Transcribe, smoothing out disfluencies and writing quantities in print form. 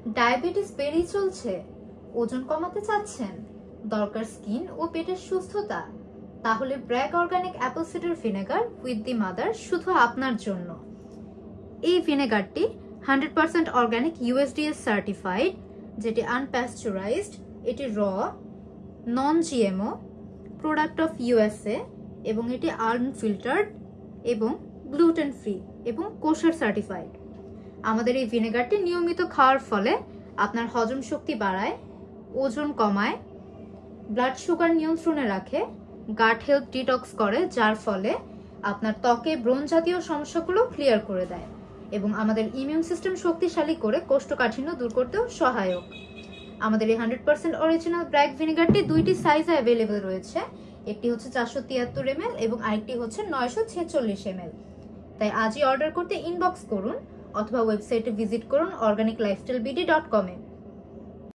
Diabetes বেড়েই চলছে, ওজন কমাতে চাচ্ছেন, দরকার স্কিন ও পেটের সুস্থতা, তাহলে BRAC organic apple cider vinegar with the mother শুধু আপনার জন্য। এই ভিনেগারটি 100% অর্গানিক USDA সার্টিফাইড, যেটি আনপ্যাস্চুরাইজড, এটি র, নন GMO, প্রোডাক্ট অফ USA এবং এটি আনফিল্টার্ড এবং গ্লুটেন ফ্রি এবং কোশার সার্টিফাইড। আমাদের এই ভিনেগারটি নিয়মিত খাওয়ার ফলে আপনার হজম শক্তি বাড়ায়, ওজন কমায়, ব্লাড সুগার নিয়ন্ত্রণে রাখে, গাট হেলথ ডিটক্স করে, যার ফলে আপনার ত্বকে ব্রণ জাতীয় সমস্যাগুলো ক্লিয়ার করে দেয় এবং আমাদের ইমিউন সিস্টেম শক্তিশালী করে কোষ্ঠকাঠিন্য দূর করতেও সহায়ক। আমাদের এই 100% অরিজিনাল ব্র্যাক ভিনেগারটি দুইটি সাইজে অ্যাভেলেবেল রয়েছে, একটি হচ্ছে 473 ml এবং আরেকটি হচ্ছে 946 ml। তাই আজই অর্ডার করতে ইনবক্স করুন অথবা ওয়েবসাইটে ভিজিট করুন organiclifestylebd.com-এ।